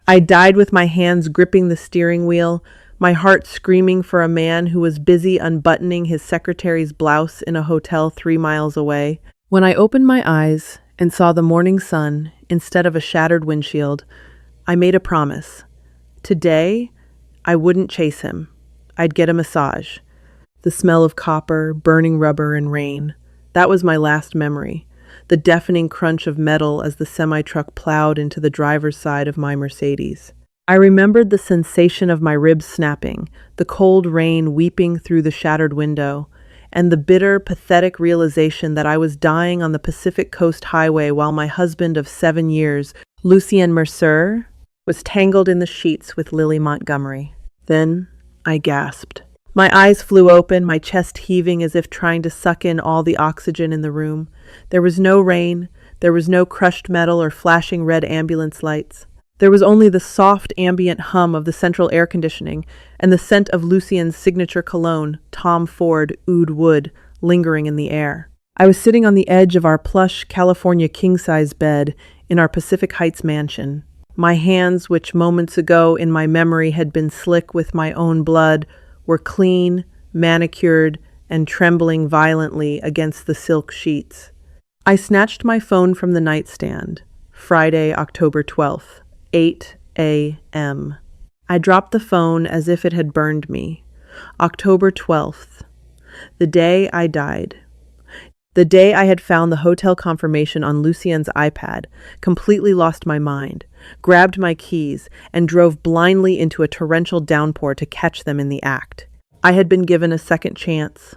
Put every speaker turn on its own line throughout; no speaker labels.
I died with my hands gripping the steering wheel, my heart screaming for a man who was busy unbuttoning his secretary's blouse in a hotel 3 miles away. When I opened my eyes and saw the morning sun instead of a shattered windshield, I made a promise. Today, I wouldn't chase him. I'd get a massage. The smell of copper, burning rubber, and rain. That was my last memory. The deafening crunch of metal as the semi-truck plowed into the driver's side of my Mercedes. I remembered the sensation of my ribs snapping, the cold rain weeping through the shattered window, and the bitter, pathetic realization that I was dying on the Pacific Coast Highway while my husband of 7 years, Lucien Mercer, was tangled in the sheets with Lily Montgomery. Then I gasped. My eyes flew open, my chest heaving as if trying to suck in all the oxygen in the room. There was no rain, there was no crushed metal or flashing red ambulance lights. There was only the soft ambient hum of the central air conditioning and the scent of Lucien's signature cologne, Tom Ford Oud Wood, lingering in the air. I was sitting on the edge of our plush California king-size bed in our Pacific Heights mansion. My hands, which moments ago in my memory had been slick with my own blood, were clean, manicured, and trembling violently against the silk sheets. I snatched my phone from the nightstand. Friday, October 12th, 8 a.m. I dropped the phone as if it had burned me. October 12th, the day I died. The day I had found the hotel confirmation on Lucien's iPad, completely lost my mind, grabbed my keys, and drove blindly into a torrential downpour to catch them in the act. I had been given a second chance,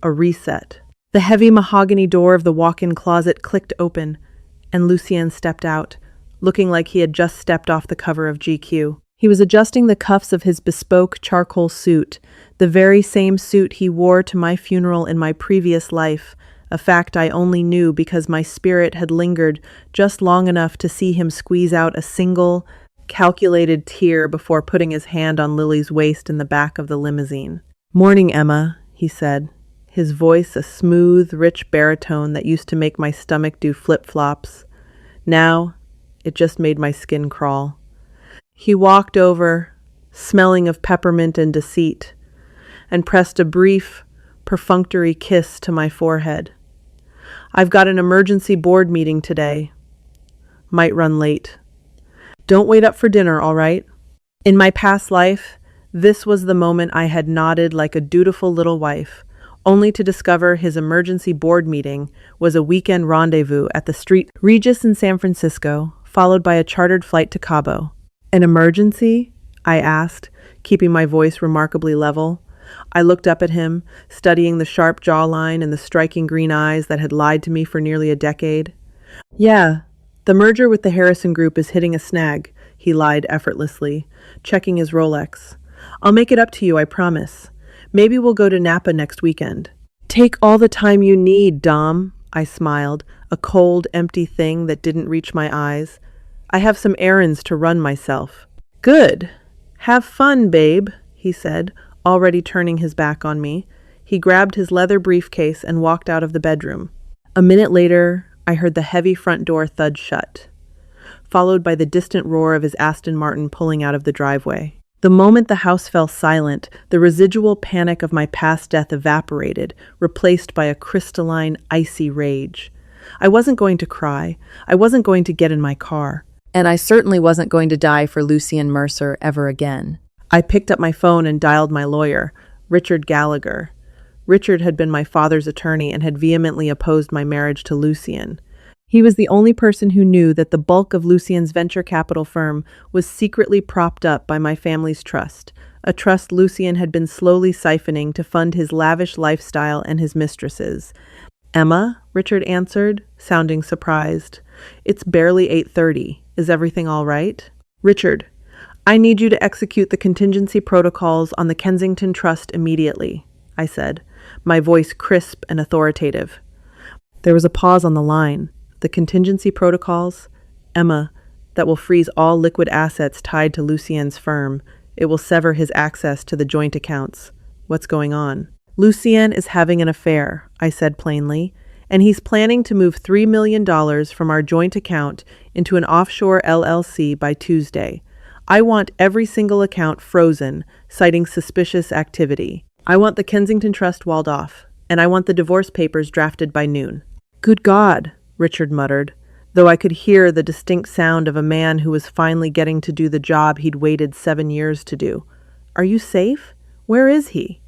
a reset. The heavy mahogany door of the walk-in closet clicked open, and Lucien stepped out, looking like he had just stepped off the cover of GQ. He was adjusting the cuffs of his bespoke charcoal suit, the very same suit he wore to my funeral in my previous life, a fact I only knew because my spirit had lingered just long enough to see him squeeze out a single, calculated tear before putting his hand on Lily's waist in the back of the limousine. "Morning, Emma," he said, his voice a smooth, rich baritone that used to make my stomach do flip-flops. Now, it just made my skin crawl. He walked over, smelling of peppermint and deceit, and pressed a brief, perfunctory kiss to my forehead. "I've got an emergency board meeting today. Might run late. Don't wait up for dinner, all right?" In my past life, this was the moment I had nodded like a dutiful little wife, only to discover his emergency board meeting was a weekend rendezvous at the St. Regis in San Francisco, followed by a chartered flight to Cabo. "An emergency?" I asked, keeping my voice remarkably level. I looked up at him, studying the sharp jawline and the striking green eyes that had lied to me for nearly a decade. "Yeah, the merger with the Harrison Group is hitting a snag," he lied effortlessly, checking his Rolex. "I'll make it up to you, I promise. Maybe we'll go to Napa next weekend." "Take all the time you need, Dom," I smiled, a cold, empty thing that didn't reach my eyes. "I have some errands to run myself." "Good. Have fun, babe," he said, already turning his back on me. He grabbed his leather briefcase and walked out of the bedroom. A minute later, I heard the heavy front door thud shut, followed by the distant roar of his Aston Martin pulling out of the driveway. The moment the house fell silent, the residual panic of my past death evaporated, replaced by a crystalline, icy rage. I wasn't going to cry. I wasn't going to get in my car. And I certainly wasn't going to die for Lucien Mercer ever again. I picked up my phone and dialed my lawyer, Richard Gallagher. Richard had been my father's attorney and had vehemently opposed my marriage to Lucien. He was the only person who knew that the bulk of Lucien's venture capital firm was secretly propped up by my family's trust, a trust Lucien had been slowly siphoning to fund his lavish lifestyle and his mistresses. "Emma," Richard answered, sounding surprised. "It's barely 8:30. Is everything all right?" "Richard, I need you to execute the contingency protocols on the Kensington Trust immediately," I said, my voice crisp and authoritative. There was a pause on the line. "The contingency protocols? Emma, that will freeze all liquid assets tied to Lucien's firm. It will sever his access to the joint accounts. What's going on?" "Lucien is having an affair," I said plainly, "and he's planning to move $3 million from our joint account into an offshore LLC by Tuesday. I want every single account frozen, citing suspicious activity. I want the Kensington Trust walled off, and I want the divorce papers drafted by noon." "Good God," Richard muttered, though I could hear the distinct sound of a man who was finally getting to do the job he'd waited 7 years to do. "Are you safe? Where is he?"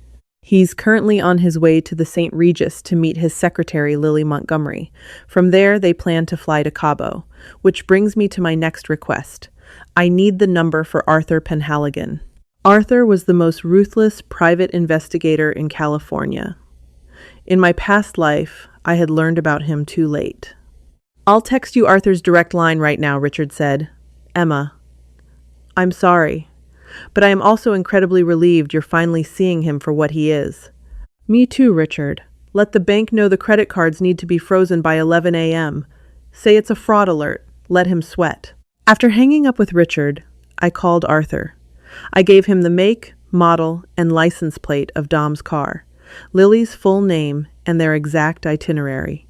"He's currently on his way to the St. Regis to meet his secretary, Lily Montgomery. From there, they plan to fly to Cabo, which brings me to my next request. I need the number for Arthur Penhaligon." Arthur was the most ruthless private investigator in California. In my past life, I had learned about him too late. "I'll text you Arthur's direct line right now," Richard said. "Emma." "I'm sorry, but I am also incredibly relieved you're finally seeing him for what he is." "Me too, Richard. Let the bank know the credit cards need to be frozen by 11 a.m. Say it's a fraud alert. Let him sweat." After hanging up with Richard, I called Arthur. I gave him the make, model, and license plate of Dom's car, Lily's full name, and their exact itinerary.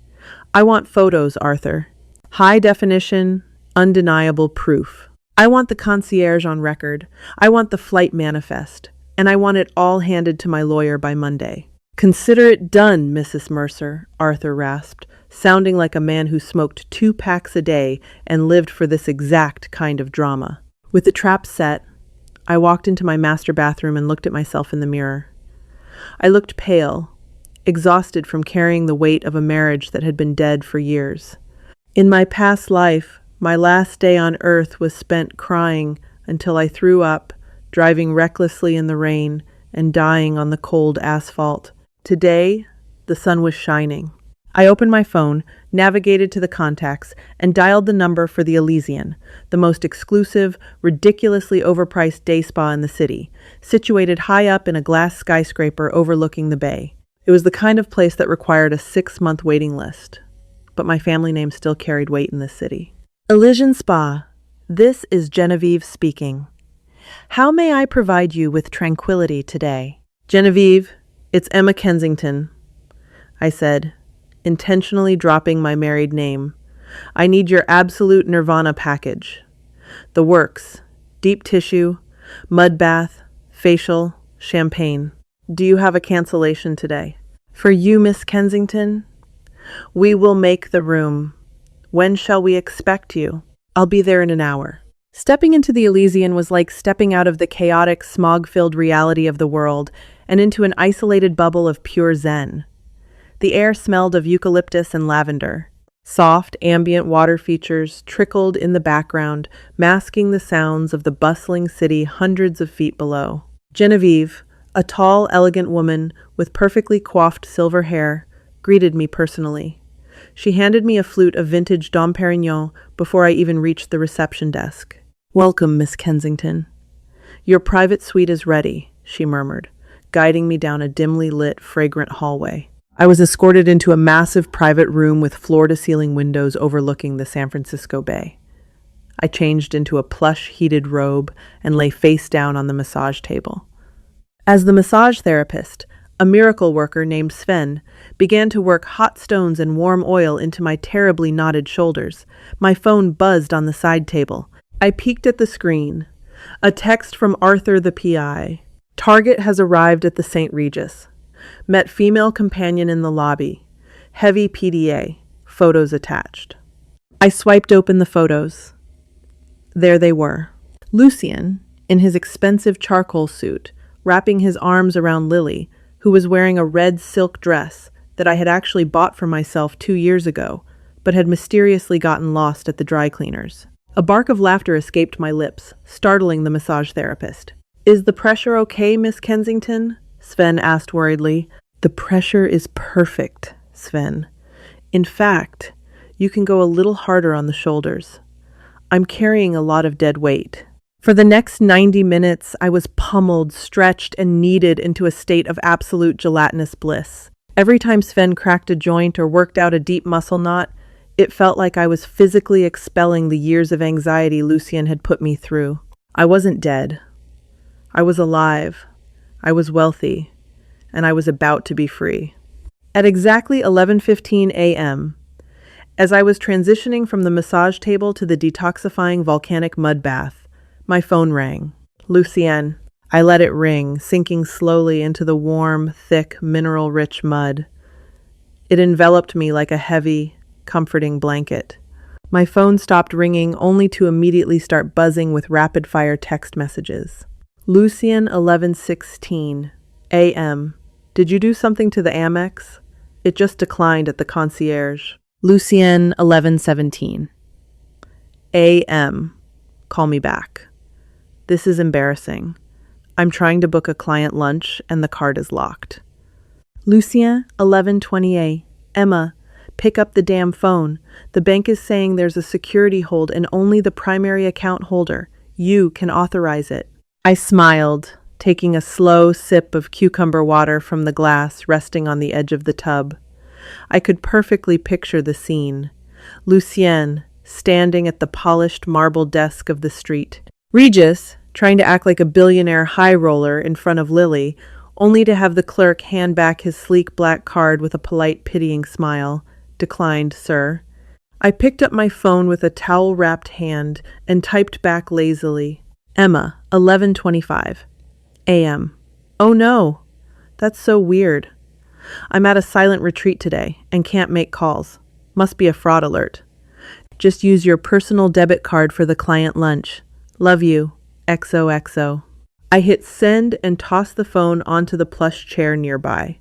"I want photos, Arthur. High definition, undeniable proof. I want the concierge on record. I want the flight manifest. And I want it all handed to my lawyer by Monday." "Consider it done, Mrs. Mercer," Arthur rasped, sounding like a man who smoked 2 packs a day and lived for this exact kind of drama. With the trap set, I walked into my master bathroom and looked at myself in the mirror. I looked pale, exhausted from carrying the weight of a marriage that had been dead for years. In my past life, my last day on earth was spent crying until I threw up, driving recklessly in the rain, and dying on the cold asphalt. Today, the sun was shining. I opened my phone, navigated to the contacts, and dialed the number for the Elysian, the most exclusive, ridiculously overpriced day spa in the city, situated high up in a glass skyscraper overlooking the bay. It was the kind of place that required a 6-month waiting list, but my family name still carried weight in this city. "Elysian Spa, this is Genevieve speaking. How may I provide you with tranquility today?" "Genevieve, it's Emma Kensington," I said, intentionally dropping my married name. "I need your absolute nirvana package. The works: deep tissue, mud bath, facial, champagne. Do you have a cancellation today?" "For you, Miss Kensington? We will make the room. When shall we expect you?" "I'll be there in an hour." Stepping into the Elysian was like stepping out of the chaotic, smog-filled reality of the world and into an isolated bubble of pure zen. The air smelled of eucalyptus and lavender. Soft, ambient water features trickled in the background, masking the sounds of the bustling city hundreds of feet below. Genevieve, a tall, elegant woman with perfectly coiffed silver hair, greeted me personally. She handed me a flute of vintage Dom Perignon before I even reached the reception desk. "Welcome, Miss Kensington. Your private suite is ready," she murmured, guiding me down a dimly lit, fragrant hallway. I was escorted into a massive private room with floor-to-ceiling windows overlooking the San Francisco Bay. I changed into a plush, heated robe and lay face down on the massage table. As the massage therapist, a miracle worker named Sven began to work hot stones and warm oil into my terribly knotted shoulders, my phone buzzed on the side table. I peeked at the screen. A text from Arthur the PI. "Target has arrived at the St. Regis. Met female companion in the lobby. Heavy PDA. Photos attached." I swiped open the photos. There they were. Lucien, in his expensive charcoal suit, wrapping his arms around Lily, who was wearing a red silk dress that I had actually bought for myself 2 years ago, but had mysteriously gotten lost at the dry cleaners. A bark of laughter escaped my lips, startling the massage therapist. "Is the pressure okay, Miss Kensington?" Sven asked worriedly. "The pressure is perfect, Sven. In fact, you can go a little harder on the shoulders. I'm carrying a lot of dead weight." For the next 90 minutes, I was pummeled, stretched, and kneaded into a state of absolute gelatinous bliss. Every time Sven cracked a joint or worked out a deep muscle knot, it felt like I was physically expelling the years of anxiety Lucien had put me through. I wasn't dead. I was alive. I was wealthy. And I was about to be free. At exactly 11:15 a.m., as I was transitioning from the massage table to the detoxifying volcanic mud bath, My phone rang. Lucienne. I let it ring, sinking slowly into the warm, thick, mineral-rich mud. It enveloped me like a heavy, comforting blanket. My phone stopped ringing only to immediately start buzzing with rapid-fire text messages. Lucienne 11:16 a.m. Did you do something to the Amex? It just declined at the concierge. Lucienne 11:17 a.m. Call me back. This is embarrassing. I'm trying to book a client lunch and the card is locked. Lucienne 11:20 Emma, pick up the damn phone. The bank is saying there's a security hold and only the primary account holder, you, can authorize it. I smiled, taking a slow sip of cucumber water from the glass resting on the edge of the tub. I could perfectly picture the scene. Lucienne, standing at the polished marble desk of the street. Regis, trying to act like a billionaire high roller in front of Lily, only to have the clerk hand back his sleek black card with a polite, pitying smile. Declined, sir. I picked up my phone with a towel-wrapped hand and typed back lazily. Emma, 11:25 a.m. Oh no, that's so weird. I'm at a silent retreat today and can't make calls. Must be a fraud alert. Just use your personal debit card for the client lunch. Love you. XOXO. I hit send and tossed the phone onto the plush chair nearby.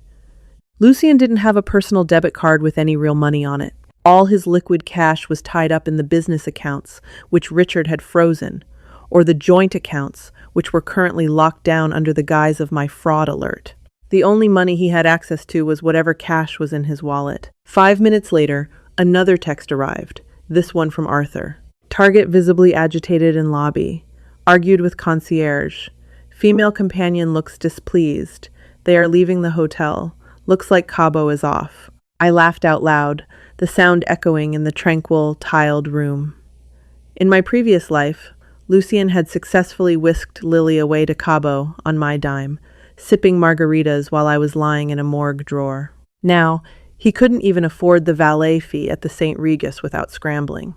Lucienne didn't have a personal debit card with any real money on it. All his liquid cash was tied up in the business accounts, which Richard had frozen, or the joint accounts, which were currently locked down under the guise of my fraud alert. The only money he had access to was whatever cash was in his wallet. 5 minutes later, another text arrived, this one from Arthur. Target visibly agitated in lobby. Argued with concierge. Female companion looks displeased. They are leaving the hotel. Looks like Cabo is off. I laughed out loud, the sound echoing in the tranquil, tiled room. In my previous life, Lucienne had successfully whisked Lily away to Cabo on my dime, sipping margaritas while I was lying in a morgue drawer. Now, he couldn't even afford the valet fee at the St. Regis without scrambling.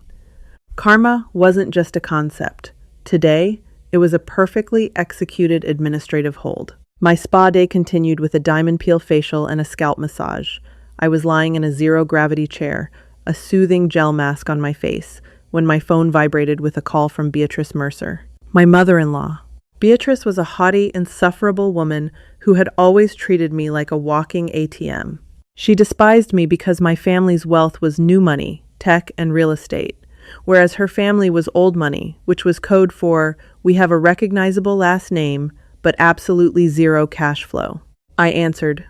Karma wasn't just a concept. Today, it was a perfectly executed administrative hold. My spa day continued with a diamond peel facial and a scalp massage. I was lying in a zero-gravity chair, a soothing gel mask on my face, when my phone vibrated with a call from Beatrice Mercer, my mother-in-law. Beatrice was a haughty, insufferable woman who had always treated me like a walking ATM. She despised me because my family's wealth was new money, tech, and real estate, whereas her family was old money, which was code for, we have a recognizable last name, but absolutely zero cash flow. I answered,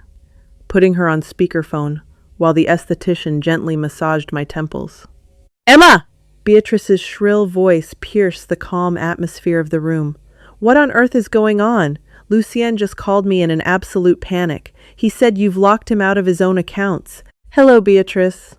putting her on speakerphone, while the esthetician gently massaged my temples. Emma! Beatrice's shrill voice pierced the calm atmosphere of the room. What on earth is going on? Lucienne just called me in an absolute panic. He said you've locked him out of his own accounts. Hello, Beatrice.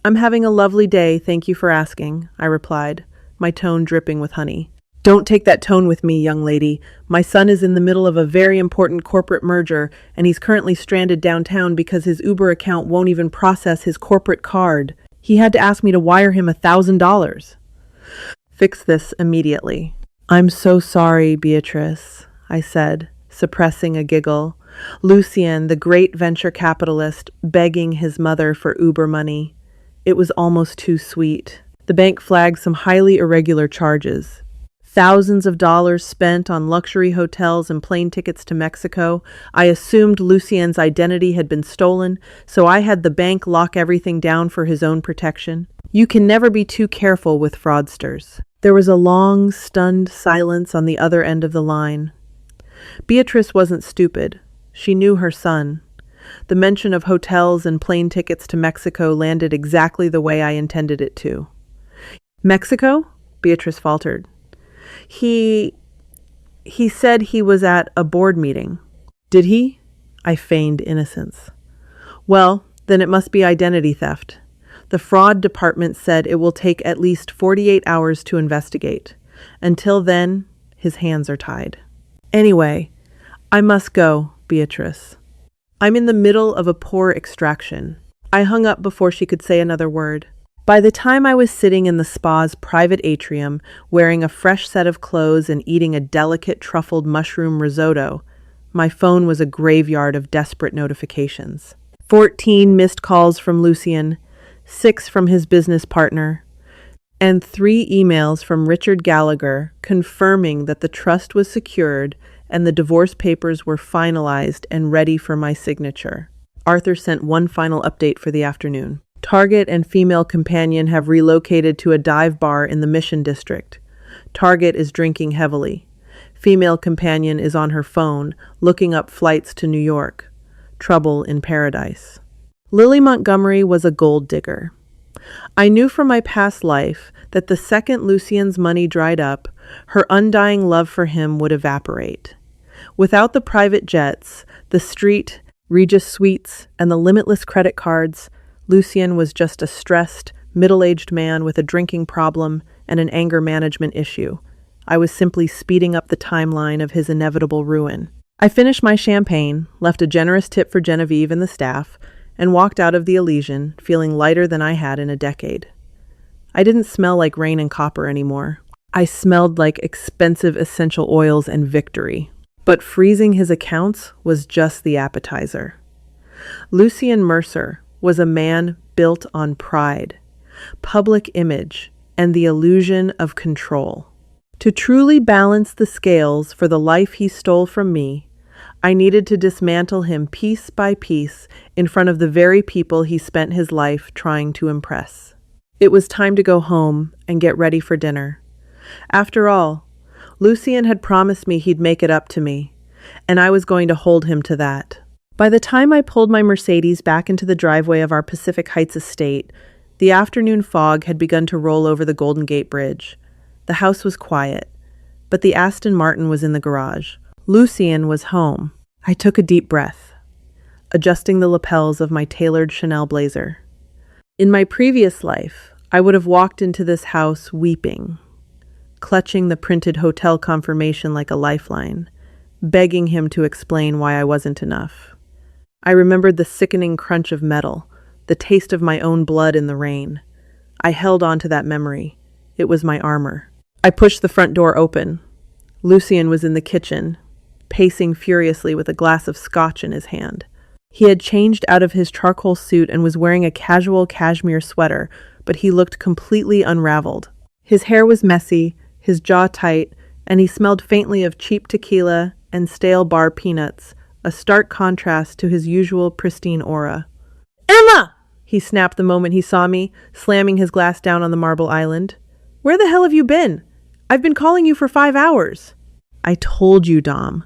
I'm having a lovely day, thank you for asking, I replied, my tone dripping with honey. Don't take that tone with me, young lady. My son is in the middle of a very important corporate merger, and he's currently stranded downtown because his Uber account won't even process his corporate card. He had to ask me to wire him $1,000. Fix this immediately. I'm so sorry, Beatrice, I said, suppressing a giggle. Lucienne, the great venture capitalist, begging his mother for Uber money. It was almost too sweet. The bank flagged some highly irregular charges. Thousands of dollars spent on luxury hotels and plane tickets to Mexico. I assumed Lucienne's identity had been stolen, so I had the bank lock everything down for his own protection. You can never be too careful with fraudsters. There was a long, stunned silence on the other end of the line. Beatrice wasn't stupid. She knew her son. The mention of hotels and plane tickets to Mexico landed exactly the way I intended it to. Mexico? Beatrice faltered. He said he was at a board meeting. Did he? I feigned innocence. Well, then it must be identity theft. The fraud department said it will take at least 48 hours to investigate. Until then, his hands are tied. Anyway, I must go, Beatrice. I'm in the middle of a poor extraction. I hung up before she could say another word. By the time I was sitting in the spa's private atrium, wearing a fresh set of clothes and eating a delicate truffled mushroom risotto, my phone was a graveyard of desperate notifications. 14 missed calls from Lucien, 6 from his business partner, and 3 emails from Richard Gallagher confirming that the trust was secured and the divorce papers were finalized and ready for my signature. Arthur sent one final update for the afternoon. Target and female companion have relocated to a dive bar in the Mission District. Target is drinking heavily. Female companion is on her phone, looking up flights to New York. Trouble in paradise. Lily Montgomery was a gold digger. I knew from my past life that the second Lucien's money dried up, her undying love for him would evaporate. Without the private jets, the street, Regis suites, and the limitless credit cards, Lucien was just a stressed, middle-aged man with a drinking problem and an anger management issue. I was simply speeding up the timeline of his inevitable ruin. I finished my champagne, left a generous tip for Genevieve and the staff, and walked out of the Elysian, feeling lighter than I had in a decade. I didn't smell like rain and copper anymore. I smelled like expensive essential oils and victory. But freezing his accounts was just the appetizer. Lucien Mercer was a man built on pride, public image, and the illusion of control. To truly balance the scales for the life he stole from me, I needed to dismantle him piece by piece in front of the very people he spent his life trying to impress. It was time to go home and get ready for dinner. After all, Lucien had promised me he'd make it up to me, and I was going to hold him to that. By the time I pulled my Mercedes back into the driveway of our Pacific Heights estate, the afternoon fog had begun to roll over the Golden Gate Bridge. The house was quiet, but the Aston Martin was in the garage. Lucien was home. I took a deep breath, adjusting the lapels of my tailored Chanel blazer. In my previous life, I would have walked into this house weeping, clutching the printed hotel confirmation like a lifeline, begging him to explain why I wasn't enough. I remembered the sickening crunch of metal, the taste of my own blood in the rain. I held on to that memory. It was my armor. I pushed the front door open. Lucien was in the kitchen, pacing furiously with a glass of scotch in his hand. He had changed out of his charcoal suit and was wearing a casual cashmere sweater, but he looked completely unraveled. His hair was messy, his jaw tight, and he smelled faintly of cheap tequila and stale bar peanuts, a stark contrast to his usual pristine aura. "Emma!" he snapped the moment he saw me, slamming his glass down on the marble island. "Where the hell have you been? I've been calling you for 5 hours." "I told you, Dom.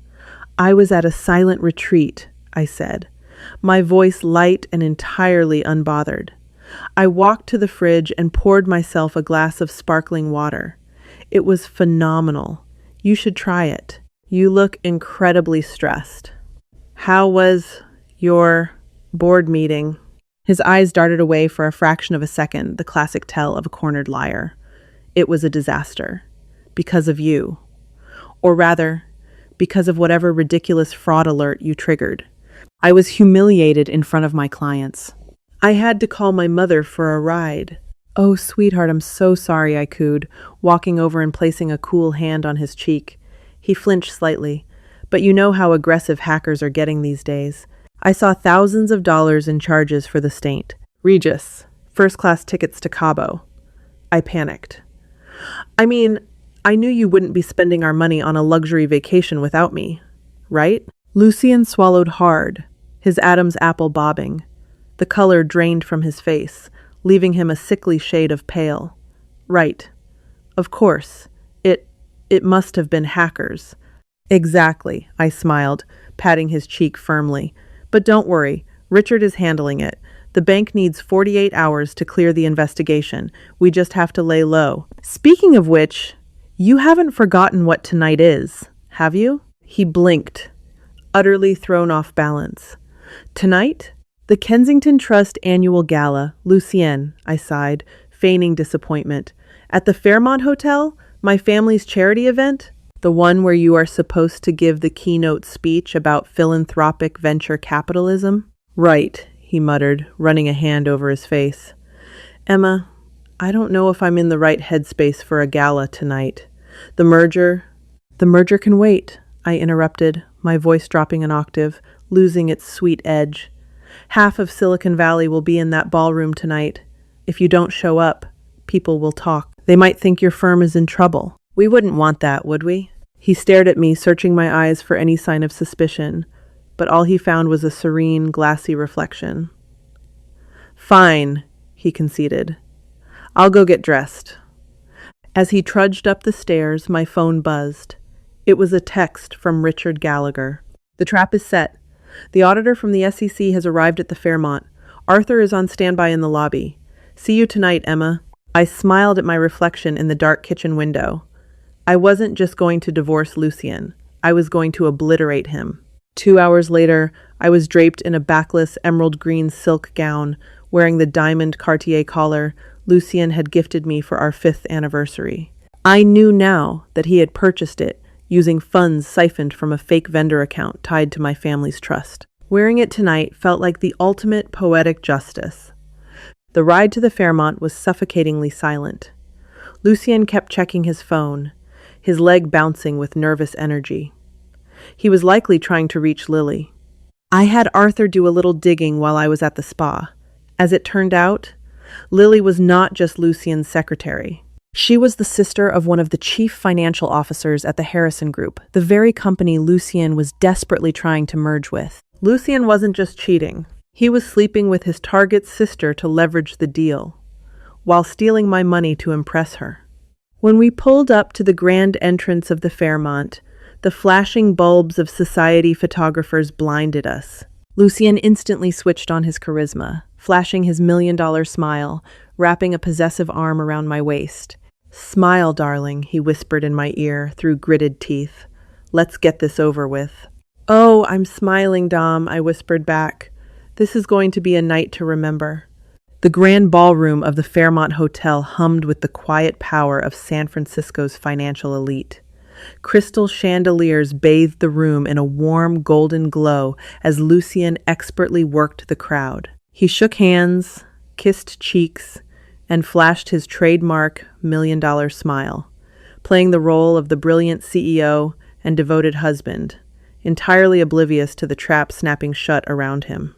I was at a silent retreat," I said, my voice light and entirely unbothered. I walked to the fridge and poured myself a glass of sparkling water. It was phenomenal. You should try it. You look incredibly stressed. "How was your board meeting?" His eyes darted away for a fraction of a second, the classic tell of a cornered liar. "It was a disaster. Because of you. Or rather, because of whatever ridiculous fraud alert you triggered. I was humiliated in front of my clients. I had to call my mother for a ride." "Oh, sweetheart, I'm so sorry," I cooed, walking over and placing a cool hand on his cheek. He flinched slightly, but you know how aggressive hackers are getting these days. I saw thousands of dollars in charges for the state. Regis, first-class tickets to Cabo. I panicked. "I mean, I knew you wouldn't be spending our money on a luxury vacation without me, right?" Lucien swallowed hard, his Adam's apple bobbing. The color drained from his face, leaving him a sickly shade of pale. "Right. Of course. It must have been hackers." "Exactly," I smiled, patting his cheek firmly. "But don't worry, Richard is handling it. The bank needs 48 hours to clear the investigation. We just have to lay low. Speaking of which, you haven't forgotten what tonight is, have you?" He blinked, utterly thrown off balance. "Tonight? The Kensington Trust annual gala, Lucien," I sighed, feigning disappointment. "At the Fairmont Hotel? My family's charity event? The one where you are supposed to give the keynote speech about philanthropic venture capitalism?" "Right," he muttered, running a hand over his face. "Emma, I don't know if I'm in the right headspace for a gala tonight. The merger... The merger can wait, I interrupted, my voice dropping an octave, losing its sweet edge. Half of Silicon Valley will be in that ballroom tonight. If you don't show up, people will talk. They might think your firm is in trouble. We wouldn't want that, would we? He stared at me, searching my eyes for any sign of suspicion, but all he found was a serene, glassy reflection. Fine, he conceded. I'll go get dressed. As he trudged up the stairs, my phone buzzed. It was a text from Richard Gallagher. The trap is set. The auditor from the SEC has arrived at the Fairmont. Arthur is on standby in the lobby. See you tonight, Emma. I smiled at my reflection in the dark kitchen window. I wasn't just going to divorce Lucien. I was going to obliterate him. 2 hours later, I was draped in a backless emerald green silk gown, wearing the diamond Cartier collar Lucien had gifted me for our 5th anniversary. I knew now that he had purchased it using funds siphoned from a fake vendor account tied to my family's trust. Wearing it tonight felt like the ultimate poetic justice. The ride to the Fairmont was suffocatingly silent. Lucien kept checking his phone, his leg bouncing with nervous energy. He was likely trying to reach Lily. I had Arthur do a little digging while I was at the spa. As it turned out, Lily was not just Lucien's secretary. She was the sister of one of the chief financial officers at the Harrison Group, the very company Lucien was desperately trying to merge with. Lucien wasn't just cheating. He was sleeping with his target's sister to leverage the deal, while stealing my money to impress her. When we pulled up to the grand entrance of the Fairmont, the flashing bulbs of society photographers blinded us. Lucien instantly switched on his charisma, flashing his $1,000,000 smile, wrapping a possessive arm around my waist. Smile, darling, he whispered in my ear through gritted teeth. Let's get this over with. Oh, I'm smiling, Dom, I whispered back. This is going to be a night to remember. The grand ballroom of the Fairmont Hotel hummed with the quiet power of San Francisco's financial elite. Crystal chandeliers bathed the room in a warm golden glow as Lucien expertly worked the crowd. He shook hands, kissed cheeks, and flashed his trademark $1,000,000 smile, playing the role of the brilliant CEO and devoted husband, entirely oblivious to the trap snapping shut around him.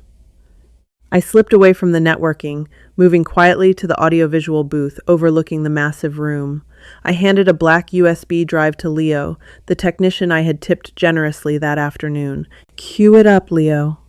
I slipped away from the networking, moving quietly to the audiovisual booth overlooking the massive room. I handed a black USB drive to Leo, the technician I had tipped generously that afternoon. Cue it up, Leo.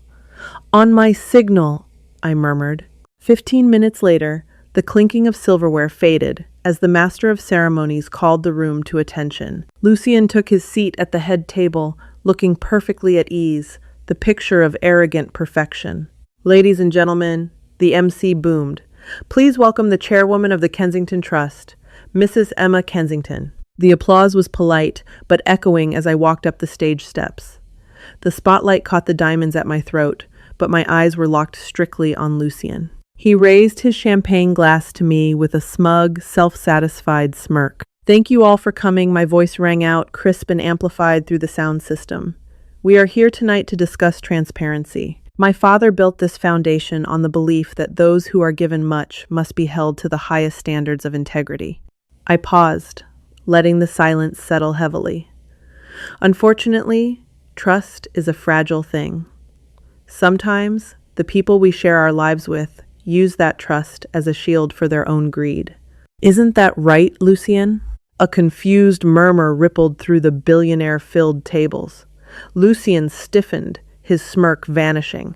On my signal, I murmured. 15 minutes later, the clinking of silverware faded as the master of ceremonies called the room to attention. Lucien took his seat at the head table, looking perfectly at ease, the picture of arrogant perfection. Ladies and gentlemen, the MC boomed. Please welcome the chairwoman of the Kensington Trust, Mrs. Emma Kensington. The applause was polite, but echoing as I walked up the stage steps. The spotlight caught the diamonds at my throat, but my eyes were locked strictly on Lucien. He raised his champagne glass to me with a smug, self-satisfied smirk. Thank you all for coming, my voice rang out, crisp and amplified through the sound system. We are here tonight to discuss transparency. My father built this foundation on the belief that those who are given much must be held to the highest standards of integrity. I paused, letting the silence settle heavily. Unfortunately, trust is a fragile thing. Sometimes, the people we share our lives with use that trust as a shield for their own greed. Isn't that right, Lucien? A confused murmur rippled through the billionaire-filled tables. Lucien stiffened, his smirk vanishing.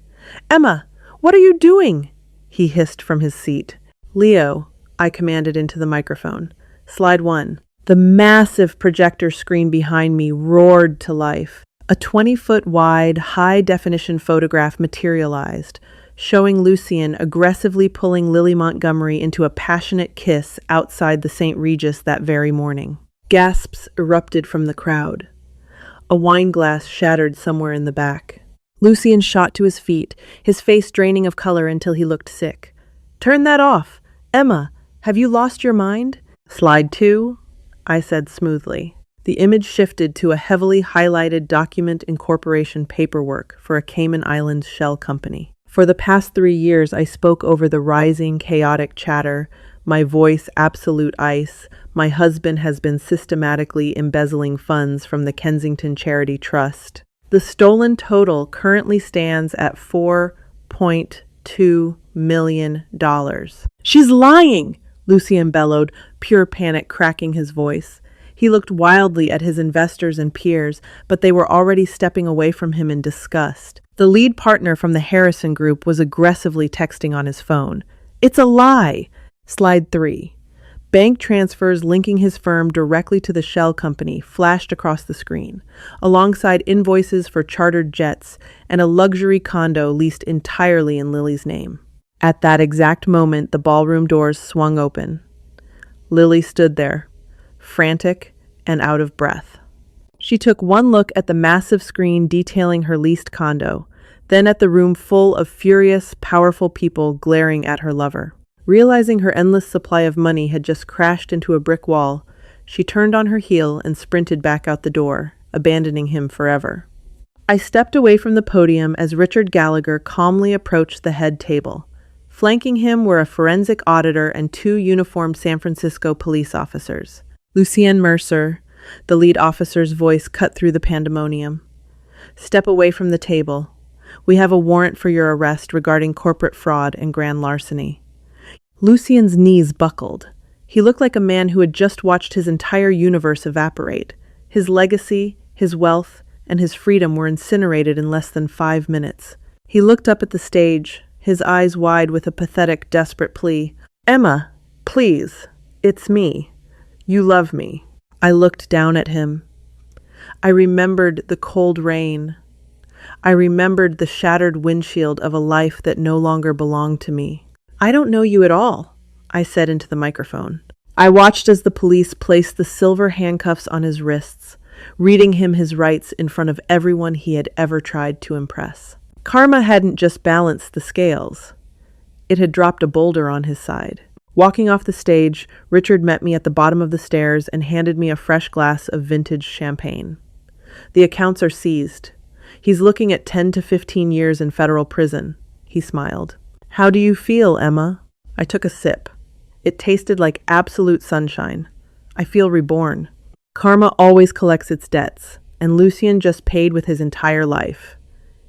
Emma, what are you doing? He hissed from his seat. Leo, I commanded into the microphone. Slide 1. The massive projector screen behind me roared to life. A 20-foot wide, high-definition photograph materialized, showing Lucien aggressively pulling Lily Montgomery into a passionate kiss outside the St. Regis that very morning. Gasps erupted from the crowd. A wine glass shattered somewhere in the back. Lucien shot to his feet, his face draining of color until he looked sick. Turn that off! Emma, have you lost your mind? Slide 2, I said smoothly. The image shifted to a heavily highlighted document incorporation paperwork for a Cayman Islands shell company. For the past 3 years, I spoke over the rising, chaotic chatter, my voice absolute ice. My husband has been systematically embezzling funds from the Kensington Charity Trust. The stolen total currently stands at $4.2 million. She's lying, Lucien bellowed, pure panic cracking his voice. He looked wildly at his investors and peers, but they were already stepping away from him in disgust. The lead partner from the Harrison Group was aggressively texting on his phone. It's a lie! Slide 3. Bank transfers linking his firm directly to the shell company flashed across the screen, alongside invoices for chartered jets and a luxury condo leased entirely in Lily's name. At that exact moment, the ballroom doors swung open. Lily stood there, frantic and out of breath. She took one look at the massive screen detailing her leased condo, then at the room full of furious, powerful people glaring at her lover. Realizing her endless supply of money had just crashed into a brick wall, she turned on her heel and sprinted back out the door, abandoning him forever. I stepped away from the podium as Richard Gallagher calmly approached the head table. Flanking him were a forensic auditor and 2 uniformed San Francisco police officers. Lucien Mercer, the lead officer's voice cut through the pandemonium. Step away from the table. We have a warrant for your arrest regarding corporate fraud and grand larceny. Lucien's knees buckled. He looked like a man who had just watched his entire universe evaporate. His legacy, his wealth, and his freedom were incinerated in less than 5 minutes. He looked up at the stage, his eyes wide with a pathetic, desperate plea. Emma, please, it's me. You love me. I looked down at him. I remembered the cold rain. I remembered the shattered windshield of a life that no longer belonged to me. I don't know you at all, I said into the microphone. I watched as the police placed the silver handcuffs on his wrists, reading him his rights in front of everyone he had ever tried to impress. Karma hadn't just balanced the scales. It had dropped a boulder on his side. Walking off the stage, Richard met me at the bottom of the stairs and handed me a fresh glass of vintage champagne. The accounts are seized. He's looking at 10 to 15 years in federal prison, he smiled. How do you feel, Emma? I took a sip. It tasted like absolute sunshine. I feel reborn. Karma always collects its debts, and Lucien just paid with his entire life.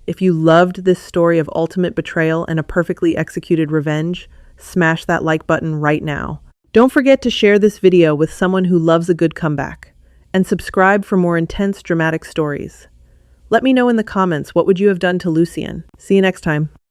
If you loved this story of ultimate betrayal and a perfectly executed revenge, smash that like button right now. Don't forget to share this video with someone who loves a good comeback, and subscribe for more intense, dramatic stories. Let me know in the comments, what would you have done to Lucien? See you next time.